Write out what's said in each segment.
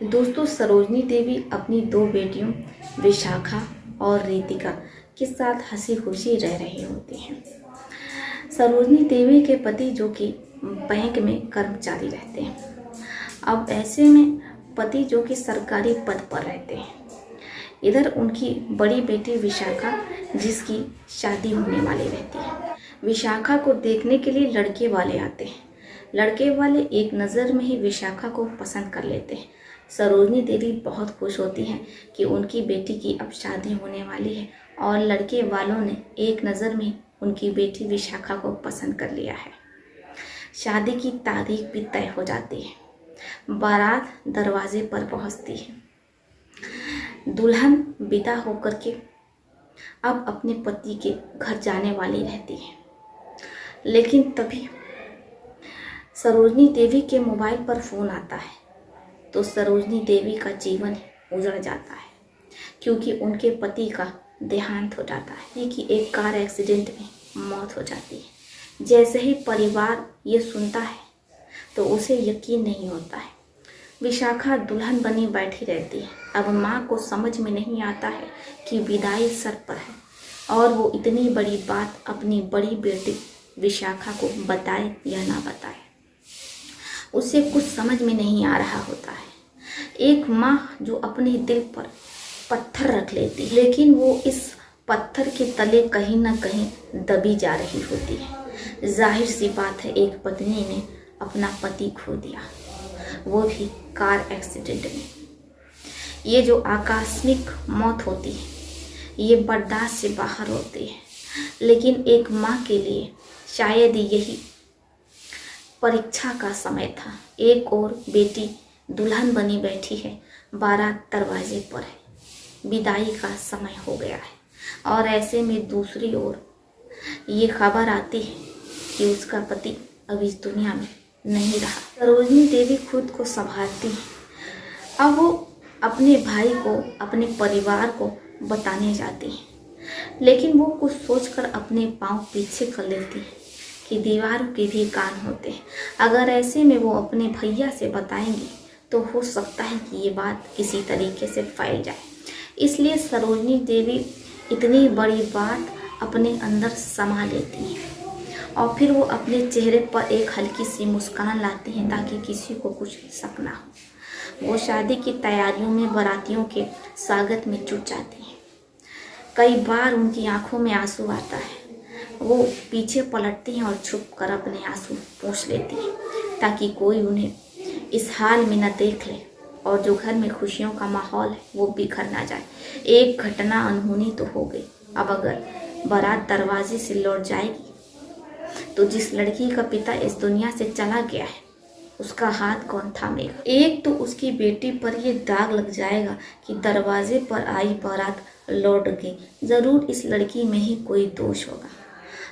दोस्तों, सरोजनी देवी अपनी दो बेटियों विशाखा और रितिका के साथ हंसी खुशी रह रही होती हैं। सरोजनी देवी के पति जो कि बैंक में कर्मचारी रहते हैं। अब ऐसे में पति जो कि सरकारी पद पर रहते हैं। इधर उनकी बड़ी बेटी विशाखा जिसकी शादी होने वाली रहती है। विशाखा को देखने के लिए लड़के वाले आते हैं। लड़के वाले एक नज़र में ही विशाखा को पसंद कर लेते हैं। सरोजनी देवी बहुत खुश होती हैं कि उनकी बेटी की अब शादी होने वाली है और लड़के वालों ने एक नज़र में उनकी बेटी विशाखा को पसंद कर लिया है। शादी की तारीख भी तय हो जाती है। बारात दरवाजे पर पहुंचती है। दुल्हन विदा होकर के अब अपने पति के घर जाने वाली रहती है, लेकिन तभी सरोजनी देवी के मोबाइल पर फ़ोन आता है तो सरोजनी देवी का जीवन उजड़ जाता है, क्योंकि उनके पति का देहांत हो जाता है कि एक कार एक्सीडेंट में मौत हो जाती है। जैसे ही परिवार ये सुनता है तो उसे यकीन नहीं होता है। विशाखा दुल्हन बनी बैठी रहती है। अब माँ को समझ में नहीं आता है कि विदाई सर पर है और वो इतनी बड़ी बात अपनी बड़ी बेटी विशाखा को बताए या ना बताए, उसे कुछ समझ में नहीं आ रहा होता है। एक माँ जो अपने दिल पर पत्थर रख लेती है, लेकिन वो इस पत्थर के तले कहीं ना कहीं दबी जा रही होती है। जाहिर सी बात है, एक पत्नी ने अपना पति खो दिया, वो भी कार एक्सीडेंट में। ये जो आकस्मिक मौत होती है ये बर्दाश्त से बाहर होती है, लेकिन एक माँ के लिए शायद यही परीक्षा का समय था। एक और बेटी दुल्हन बनी बैठी है, बारात दरवाजे पर है, विदाई का समय हो गया है और ऐसे में दूसरी ओर ये खबर आती है कि उसका पति अब इस दुनिया में नहीं रहा। सरोजनी देवी खुद को संभालती है। अब वो अपने भाई को, अपने परिवार को बताने जाती है, लेकिन वो कुछ सोचकर अपने पाँव पीछे कर लेती है कि दीवारों के भी कान होते हैं। अगर ऐसे में वो अपने भैया से बताएंगी तो हो सकता है कि ये बात किसी तरीके से फैल जाए। इसलिए सरोजनी देवी इतनी बड़ी बात अपने अंदर समा लेती हैं और फिर वो अपने चेहरे पर एक हल्की सी मुस्कान लाती हैं ताकि किसी को कुछ शक ना हो। वो शादी की तैयारियों में बारातियों के स्वागत में जुट जाती हैं। कई बार उनकी आंखों में आंसू आता है। वो पीछे पलटती हैं और छुप कर अपने आंसू पोंछ लेती हैं ताकि कोई उन्हें इस हाल में न देख ले और जो घर में खुशियों का माहौल है वो बिखर ना जाए। एक घटना अनहोनी तो हो गई। अब अगर बारात दरवाजे से लौट जाएगी तो जिस लड़की का पिता इस दुनिया से चला गया है उसका हाथ कौन थामेगा। एक तो उसकी बेटी पर ये दाग लग जाएगा कि दरवाजे पर आई बारात लौट गई, ज़रूर इस लड़की में ही कोई दोष होगा।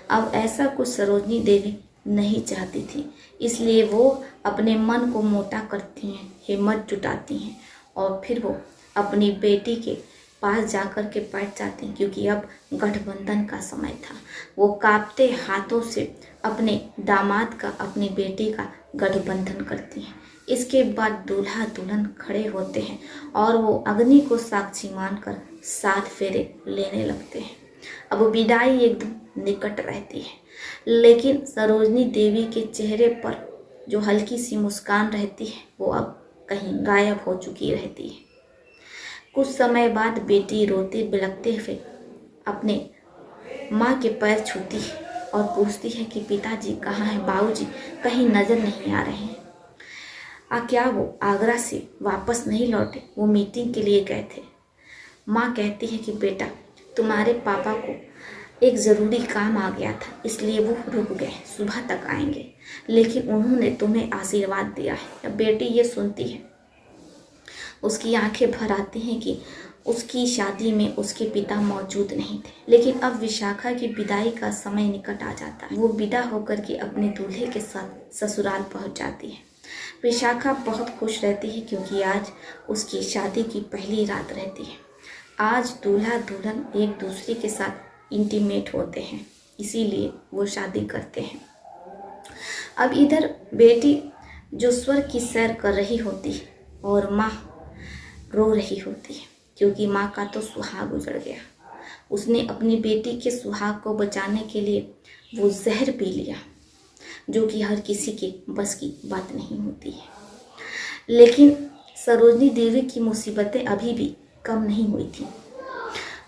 अब ऐसा कुछ सरोजनी देवी नहीं चाहती थी, इसलिए वो अपने मन को मोटा करती हैं, हिम्मत जुटाती हैं और फिर वो अपनी बेटी के पास जाकर के बैठ जाती हैं, क्योंकि अब गठबंधन का समय था। वो कांपते हाथों से अपने दामाद का, अपनी बेटी का गठबंधन करती हैं। इसके बाद दूल्हा दुल्हन खड़े होते हैं और वो अग्नि को साक्षी मानकर 7 फेरे लेने लगते हैं। अब विदाई एकदम निकट रहती है, लेकिन सरोजनी देवी के चेहरे पर जो हल्की सी मुस्कान रहती है वो अब कहीं गायब हो चुकी रहती है। कुछ समय बाद बेटी रोते बिलखते हुए अपने माँ के पैर छूती है और पूछती है कि पिताजी कहाँ हैं, बाबूजी कहीं नज़र नहीं आ रहे हैं। क्या वो आगरा से वापस नहीं लौटे? वो मीटिंग के लिए गए थे। माँ कहती है कि बेटा, तुम्हारे पापा को एक ज़रूरी काम आ गया था, इसलिए वो रुक गए, सुबह तक आएंगे, लेकिन उन्होंने तुम्हें आशीर्वाद दिया है। बेटी ये सुनती है, उसकी आंखें भर आती हैं कि उसकी शादी में उसके पिता मौजूद नहीं थे। लेकिन अब विशाखा की विदाई का समय निकट आ जाता है। वो विदा होकर के अपने दूल्हे के साथ ससुराल पहुंच जाती है। विशाखा बहुत खुश रहती है क्योंकि आज उसकी शादी की पहली रात रहती है। आज दूल्हा दुल्हन एक दूसरे के साथ इंटीमेट होते हैं, इसीलिए वो शादी करते हैं। अब इधर बेटी जो स्वर्ग की सैर कर रही होती है और माँ रो रही होती है क्योंकि माँ का तो सुहाग उजड़ गया। उसने अपनी बेटी के सुहाग को बचाने के लिए वो जहर पी लिया, जो कि हर किसी के बस की बात नहीं होती है। लेकिन सरोजनी देवी की मुसीबतें अभी भी कम नहीं हुई थी।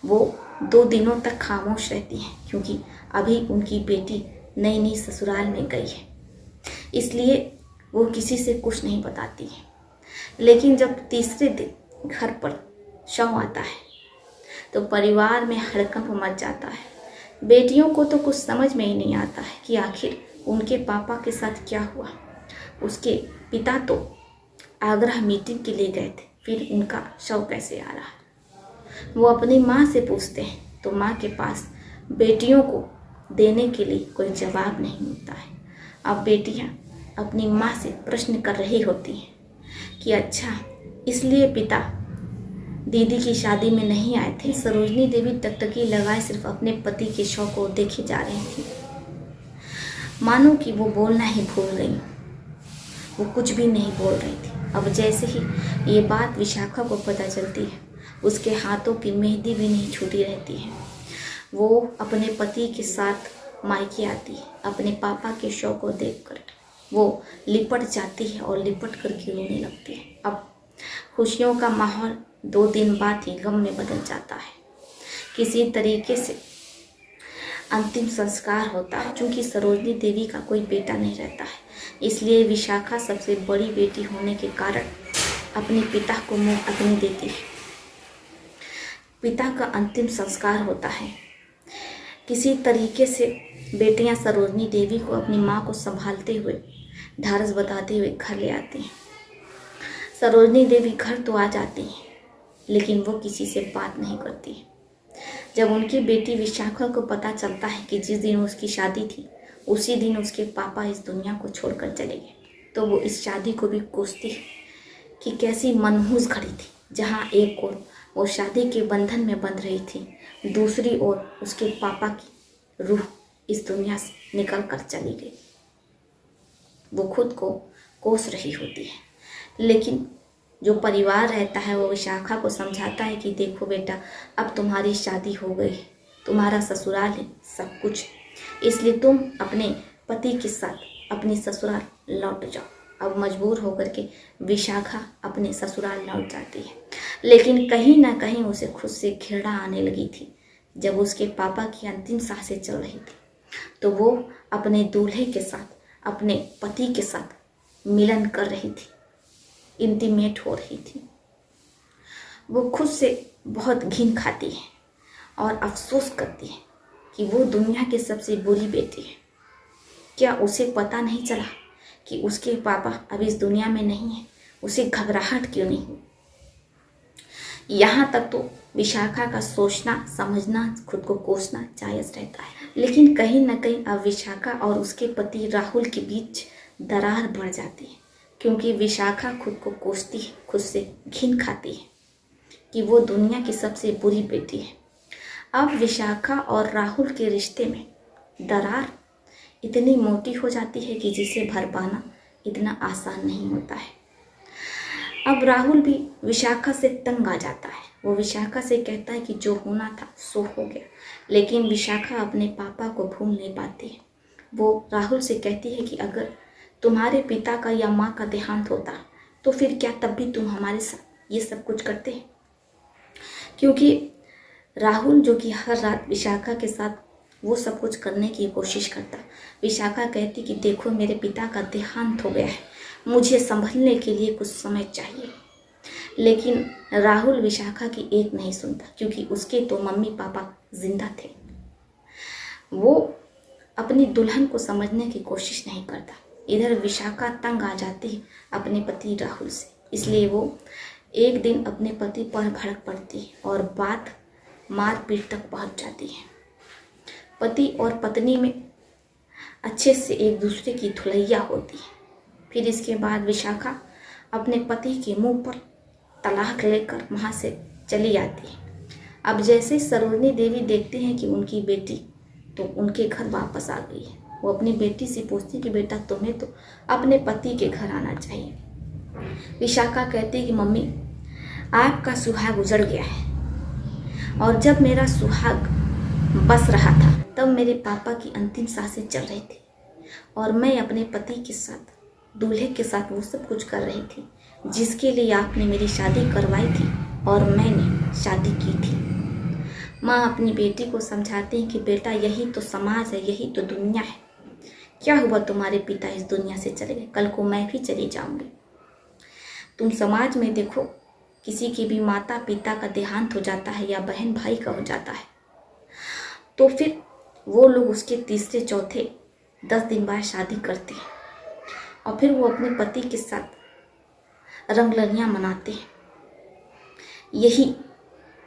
वो 2 दिनों तक खामोश रहती हैं क्योंकि अभी उनकी बेटी नई नई ससुराल में गई है, इसलिए वो किसी से कुछ नहीं बताती है। लेकिन जब तीसरे दिन घर पर शव आता है तो परिवार में हड़कंप मच जाता है। बेटियों को तो कुछ समझ में ही नहीं आता है कि आखिर उनके पापा के साथ क्या हुआ। उसके पिता तो आगरा मीटिंग के लिए गए थे, फिर उनका शव कैसे आ रहा है। वो अपनी माँ से पूछते हैं तो माँ के पास बेटियों को देने के लिए कोई जवाब नहीं होता है। अब बेटियाँ अपनी माँ से प्रश्न कर रही होती हैं कि अच्छा, इसलिए पिता दीदी की शादी में नहीं आए थे। सरोजनी देवी टकटकी लगाए सिर्फ अपने पति के शव को देखे जा रही थी, मानो कि वो बोलना ही भूल गई। वो कुछ भी नहीं बोल रही थी। अब जैसे ही ये बात विशाखा को पता चलती है, उसके हाथों की मेहंदी भी नहीं छूटी रहती है। वो अपने पति के साथ मायके आती है। अपने पापा के शव को देखकर वो लिपट जाती है और लिपट कर के रोने लगती है। अब खुशियों का माहौल 2 दिन बाद ही गम में बदल जाता है। किसी तरीके से अंतिम संस्कार होता है। चूँकि सरोजनी देवी का कोई बेटा नहीं रहता है, इसलिए विशाखा सबसे बड़ी बेटी होने के कारण अपने पिता को मुँह अग्नि देती है। पिता का अंतिम संस्कार होता है। किसी तरीके से बेटियां सरोजनी देवी को अपनी माँ को संभालते हुए, ढाढ़स बताते हुए घर ले आती हैं। सरोजनी देवी घर तो आ जाती है, लेकिन वो किसी से बात नहीं करती। जब उनकी बेटी विशाखा को पता चलता है कि जिस दिन उसकी शादी थी उसी दिन उसके पापा इस दुनिया को छोड़कर चले गए, तो वो इस शादी को भी कोसती है कि कैसी मनहूस घड़ी थी, जहाँ एक ओर वो शादी के बंधन में बंध रही थी, दूसरी ओर उसके पापा की रूह इस दुनिया से निकल कर चली गई। वो खुद को कोस रही होती है, लेकिन जो परिवार रहता है वो विशाखा को समझाता है कि देखो बेटा, अब तुम्हारी शादी हो गई है, तुम्हारा ससुराल है, सब कुछ, इसलिए तुम अपने पति के साथ अपने ससुराल लौट जाओ। अब मजबूर होकर के विशाखा अपने ससुराल लौट जाती है, लेकिन कहीं ना कहीं उसे खुद से घृणा आने लगी थी। जब उसके पापा की अंतिम सांसें चल रही थी तो वो अपने दूल्हे के साथ, अपने पति के साथ मिलन कर रही थी, इंटीमेट हो रही थी। वो खुद से बहुत घिन खाती है और अफसोस करती है कि वो दुनिया की सबसे बुरी बेटी है। क्या उसे पता नहीं चला कि उसके पापा अब इस दुनिया में नहीं है? उसे घबराहट क्यों नहीं हुई? यहाँ तक तो विशाखा का सोचना, समझना, खुद को कोसना जायज़ रहता है, लेकिन कहीं ना कहीं अब विशाखा और उसके पति राहुल के बीच दरार बढ़ जाती है, क्योंकि विशाखा खुद को कोसती है, खुद से घिन खाती है कि वो दुनिया की सबसे बुरी बेटी है। अब विशाखा और राहुल के रिश्ते में दरार इतनी मोटी हो जाती है कि जिसे भर पाना इतना आसान नहीं होता है। अब राहुल भी विशाखा से तंग आ जाता है। वो विशाखा से कहता है कि जो होना था सो हो गया, लेकिन विशाखा अपने पापा को भूल नहीं पाती है। वो राहुल से कहती है कि अगर तुम्हारे पिता का या माँ का देहांत होता तो फिर क्या तब भी तुम हमारे साथ ये सब कुछ करते? क्योंकि राहुल जो कि हर रात विशाखा के साथ वो सब कुछ करने की कोशिश करता। विशाखा कहती कि देखो, मेरे पिता का देहांत हो गया है, मुझे संभलने के लिए कुछ समय चाहिए। लेकिन राहुल विशाखा की एक नहीं सुनता, क्योंकि उसके तो मम्मी पापा जिंदा थे। वो अपनी दुल्हन को समझने की कोशिश नहीं करता। इधर विशाखा तंग आ जाती है अपने पति राहुल से, इसलिए वो एक दिन अपने पति पर भड़क पड़ती है और बात मारपीट तक पहुंच जाती है। पति और पत्नी में अच्छे से एक दूसरे की धुलैया होती है। फिर इसके बाद विशाखा अपने पति के मुंह पर तलाक लेकर वहाँ से चली आती है। अब जैसे सरोजनी देवी देखते हैं कि उनकी बेटी तो उनके घर वापस आ गई है, वो अपनी बेटी से पूछती कि बेटा, तुम्हें तो अपने पति के घर आना चाहिए। विशाखा कहती कि मम्मी, आपका सुहाग उजड़ गया है। और जब मेरा सुहाग बस रहा था तब मेरे पापा की अंतिम सांसें चल रही थी और मैं अपने पति के साथ, दूल्हे के साथ वो सब कुछ कर रही थी जिसके लिए आपने मेरी शादी करवाई थी और मैंने शादी की थी। माँ अपनी बेटी को समझाती है कि बेटा यही तो समाज है, यही तो दुनिया है। क्या हुआ तुम्हारे पिता इस दुनिया से चले गए, कल को मैं भी चली जाऊंगी। तुम समाज में देखो, किसी की भी माता पिता का देहांत हो जाता है या बहन भाई का हो जाता है तो फिर वो लोग उसके तीसरे चौथे 10 दिन बाद शादी करते हैं और फिर वो अपने पति के साथ रंगलरियाँ मनाते हैं। यही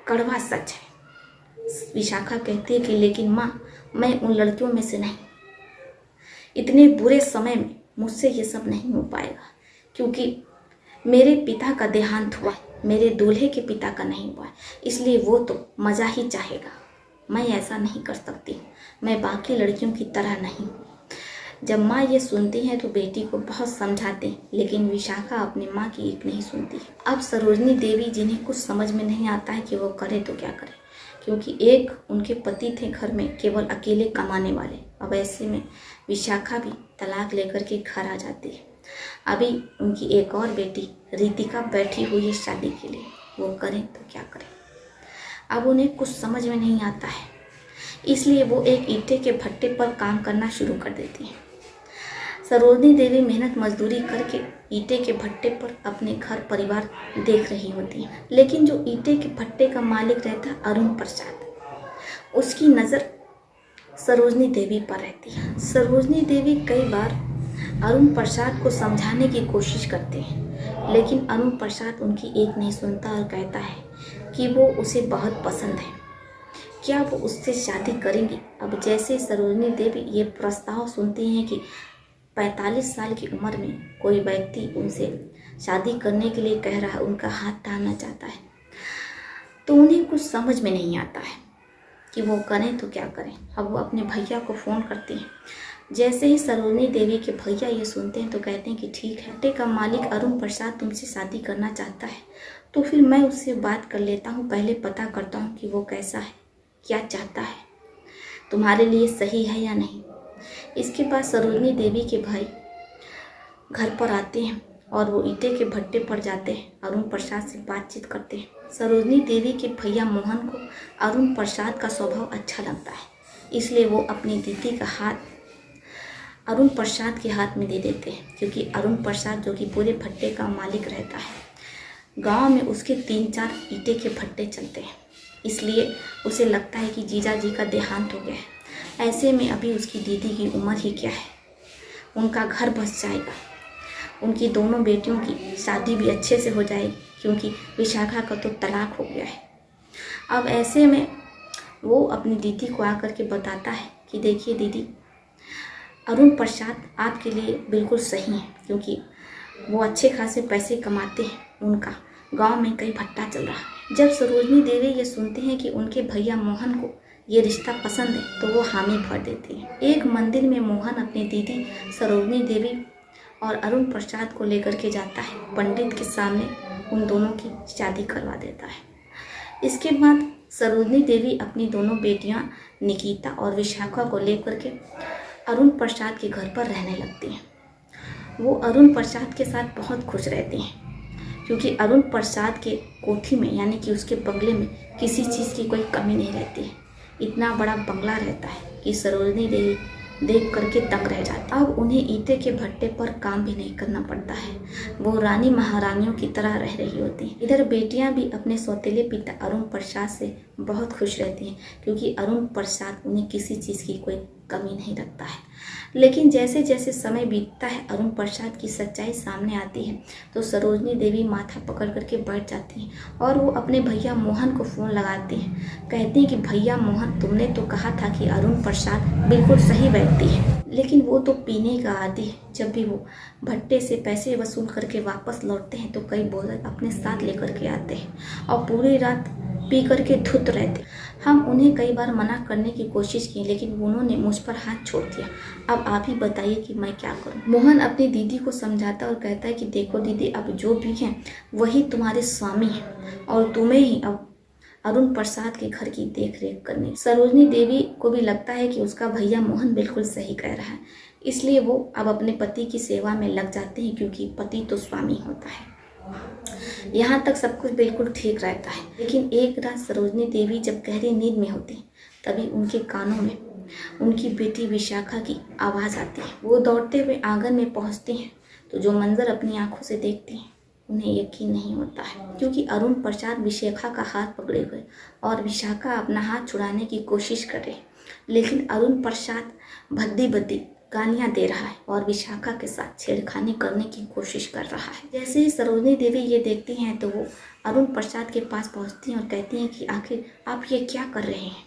कड़वा सच है। विशाखा कहती है कि लेकिन माँ, मैं उन लड़कियों में से नहीं। इतने बुरे समय में मुझसे ये सब नहीं हो पाएगा क्योंकि मेरे पिता का देहांत हुआ, मेरे दूल्हे के पिता का नहीं हुआ, इसलिए वो तो मज़ा ही चाहेगा। मैं ऐसा नहीं कर सकती, मैं बाकी लड़कियों की तरह नहीं। जब माँ ये सुनती हैं तो बेटी को बहुत समझाते हैं, लेकिन विशाखा अपनी माँ की एक नहीं सुनती है। अब सरोजनी देवी, जिन्हें कुछ समझ में नहीं आता है कि वो करे तो क्या करे, क्योंकि एक उनके पति थे घर में केवल अकेले कमाने वाले। अब ऐसे में विशाखा भी तलाक लेकर के घर आ जाती है। अभी उनकी एक और बेटी रितिका बैठी हुई है शादी के लिए, वो करें तो क्या करें। अब उन्हें कुछ समझ में नहीं आता है, इसलिए वो एक ईंटे के भट्टे पर काम करना शुरू कर देती है। सरोजनी देवी मेहनत मजदूरी करके ईंटे के भट्टे पर अपने घर परिवार देख रही होती है, लेकिन जो ईंटे के भट्टे का मालिक रहता है अरुण प्रसाद, उसकी नज़र सरोजनी देवी पर रहती है। सरोजनी देवी कई बार अरुण प्रसाद को समझाने की कोशिश करते हैं, लेकिन अरुण प्रसाद उनकी एक नहीं सुनता और कहता है कि वो उसे बहुत पसंद है, क्या वो उससे शादी करेंगी। अब जैसे सरोजनी देवी ये प्रस्ताव सुनती हैं कि 45 साल की उम्र में कोई व्यक्ति उनसे शादी करने के लिए कह रहा है, उनका हाथ थामना चाहता है, तो उन्हें कुछ समझ में नहीं आता है कि वो करें तो क्या करें। अब वो अपने भैया को फ़ोन करती हैं। जैसे ही सरोजनी देवी के भैया ये सुनते हैं तो कहते हैं कि ठीक है, भट्टे का मालिक अरुण प्रसाद तुमसे शादी करना चाहता है, तो फिर मैं उससे बात कर लेता हूँ, पहले पता करता हूँ कि वो कैसा है, क्या चाहता है, तुम्हारे लिए सही है या नहीं। इसके बाद सरोजनी देवी के भाई घर पर आते हैं और वो ईंटे के भट्टे पर जाते हैं, अरुण प्रसाद से बातचीत करते हैं। सरोजनी देवी के भैया मोहन को अरुण प्रसाद का स्वभाव अच्छा लगता है, इसलिए वो अपनी दीदी का हाथ अरुण प्रसाद के हाथ में दे देते हैं, क्योंकि अरुण प्रसाद जो कि पूरे भट्टे का मालिक रहता है, गांव में उसके 3-4 ईंटे के भट्टे चलते हैं, इसलिए उसे लगता है कि जीजा जी का देहांत हो गया है। ऐसे में अभी उसकी दीदी की उम्र ही क्या है, उनका घर बस जाएगा, उनकी दोनों बेटियों की शादी भी अच्छे से हो जाएगी, क्योंकि विशाखा का तो तलाक हो गया है। अब ऐसे में वो अपनी दीदी को आकर के बताता है कि देखिए दीदी, अरुण प्रसाद आपके लिए बिल्कुल सही है, क्योंकि वो अच्छे खासे पैसे कमाते हैं, उनका गांव में कई भट्टा चल रहा है। जब सरोजनी देवी ये सुनते हैं कि उनके भैया मोहन को ये रिश्ता पसंद है तो वो हामी भर देती है। एक मंदिर में मोहन अपनी दीदी सरोजनी देवी और अरुण प्रसाद को लेकर के जाता है, पंडित के सामने उन दोनों की शादी करवा देता है। इसके बाद सरोजनी देवी अपनी दोनों बेटियां निकिता और विशाखा को लेकर के अरुण प्रसाद के घर पर रहने लगती हैं। वो अरुण प्रसाद के साथ बहुत खुश रहती हैं, क्योंकि अरुण प्रसाद के कोठी में यानी कि उसके बंगले में किसी चीज़ की कोई कमी नहीं रहती है। इतना बड़ा बंगला रहता है कि सरोजनी देवी देख करके दंग रह जाती। अब उन्हें ईंटे के भट्टे पर काम भी नहीं करना पड़ता है, वो रानी महारानियों की तरह रह रही होती हैं। इधर बेटियां भी अपने सौतेले पिता अरुण प्रसाद से बहुत खुश रहती हैं, क्योंकि अरुण प्रसाद उन्हें किसी चीज़ की कोई कमी नहीं रखता है। लेकिन जैसे जैसे समय बीतता है, अरुण प्रसाद की सच्चाई सामने आती है तो सरोजनी देवी माथा पकड़ करके बैठ जाती हैं और वो अपने भैया मोहन को फ़ोन लगाती हैं। कहती हैं कि भैया मोहन, तुमने तो कहा था कि अरुण प्रसाद बिल्कुल सही व्यक्ति है, लेकिन वो तो पीने का आदी है। जब भी वो भट्टे से पैसे वसूल करके वापस लौटते हैं तो कई बोतल अपने साथ लेकर के आते हैं और पूरी रात पी करके धुत रहते। हम उन्हें कई बार मना करने की कोशिश की लेकिन उन्होंने मुझ पर हाथ छोड़ दिया। अब आप ही बताइए कि मैं क्या करूं। मोहन अपनी दीदी को समझाता और कहता है कि देखो दीदी, अब जो भी हैं वही तुम्हारे स्वामी हैं और तुम्हें ही अब अरुण प्रसाद के घर की देख रेख करनी। सरोजनी देवी को भी लगता है कि उसका भैया मोहन बिल्कुल सही कह रहा है, इसलिए वो अब अपने पति की सेवा में लग जाते हैं क्योंकि पति तो स्वामी होता है। यहाँ तक सब कुछ बिल्कुल ठीक रहता है, लेकिन एक रात सरोजनी देवी जब गहरी नींद में होती हैं तभी उनके कानों में उनकी बेटी विशाखा की आवाज़ आती है। वो दौड़ते हुए आंगन में पहुँचती हैं तो जो मंजर अपनी आंखों से देखती हैं उन्हें यकीन नहीं होता है, क्योंकि अरुण प्रसाद विशाखा का हाथ पकड़े हुए और विशाखा अपना हाथ छुड़ाने की कोशिश कर रहे, लेकिन अरुण प्रसाद भद्दी भद्दी गालियां दे रहा है और विशाखा के साथ छेड़खानी करने की कोशिश कर रहा है। जैसे ही सरोजनी देवी ये देखती हैं तो वो अरुण प्रसाद के पास पहुंचती हैं और कहती हैं कि आखिर आप ये क्या कर रहे हैं।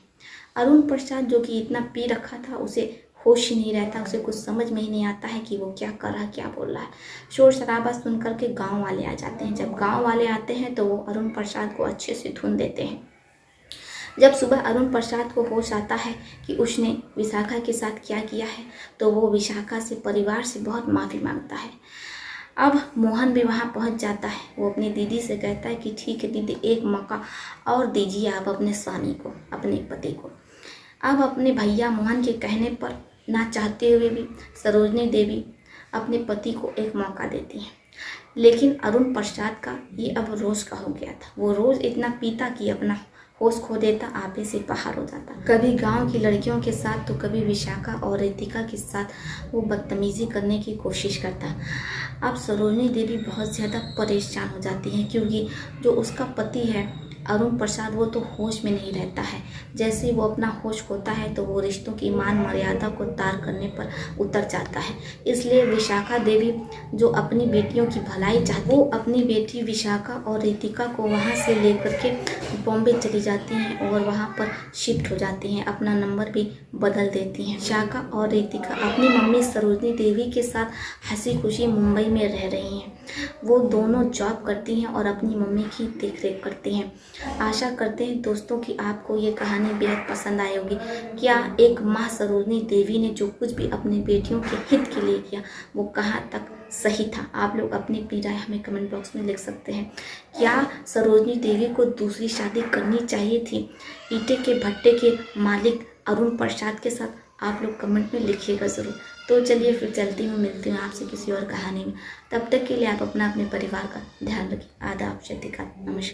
अरुण प्रसाद जो कि इतना पी रखा था, उसे होश ही नहीं रहता, उसे कुछ समझ में ही नहीं आता है कि वो क्या कर रहा है, क्या बोल रहा है। शोर शराबा सुन करके गाँव वाले आ जाते हैं। जब गाँव वाले आते हैं तो वो अरुण प्रसाद को अच्छे से धुन देते हैं। जब सुबह अरुण प्रसाद को होश आता है कि उसने विशाखा के साथ क्या किया है तो वो विशाखा से, परिवार से बहुत माफ़ी मांगता है। अब मोहन भी वहाँ पहुँच जाता है। वो अपनी दीदी से कहता है कि ठीक है दीदी, एक मौका और दीजिए आप अपने स्वामी को, अपने पति को। अब अपने भैया मोहन के कहने पर ना चाहते हुए भी सरोजनी देवी अपने पति को एक मौका देती हैं, लेकिन अरुण प्रसाद का ये अब रोज़ का हो गया था। वो रोज़ इतना पीता कि अपना होश खो देता, आपे से बाहर हो जाता। कभी गांव की लड़कियों के साथ तो कभी विशाखा और रितिका के साथ वो बदतमीजी करने की कोशिश करता। अब सरोजनी देवी बहुत ज़्यादा परेशान हो जाती हैं, क्योंकि जो उसका पति है अरुण प्रसाद, वो तो होश में नहीं रहता है। जैसे ही वो अपना होश खोता है तो वो रिश्तों की मान मर्यादा को तार करने पर उतर जाता है। इसलिए विशाखा देवी जो अपनी बेटियों की भलाई चाहती, वो अपनी बेटी विशाखा और रितिका को वहाँ से लेकर के बॉम्बे चली जाती हैं और वहाँ पर शिफ्ट हो जाती हैं। अपना नंबर भी बदल देती हैं। विशाखा और रितिका अपनी मम्मी सरोजनी देवी के साथ हंसी खुशी मुंबई में रह रही हैं। वो दोनों जॉब करती हैं और अपनी मम्मी की देखरेख करती हैं। आशा करते हैं दोस्तों कि आपको ये कहानी बेहद पसंद आई होगी। क्या एक माँ सरोजनी देवी ने जो कुछ भी अपनी बेटियों के हित के लिए किया वो कहाँ तक सही था? आप लोग अपनी राय हमें कमेंट बॉक्स में लिख सकते हैं। क्या सरोजनी देवी को दूसरी शादी करनी चाहिए थी ईंटे के भट्टे के मालिक अरुण प्रसाद के साथ? आप लोग कमेंट में लिखिएगा ज़रूर। तो चलिए फिर चलती हूँ, मिलती हूँ आपसे किसी और कहानी में। तब तक के लिए आप अपने परिवार का ध्यान रखिए। आदाब, नमस्कार।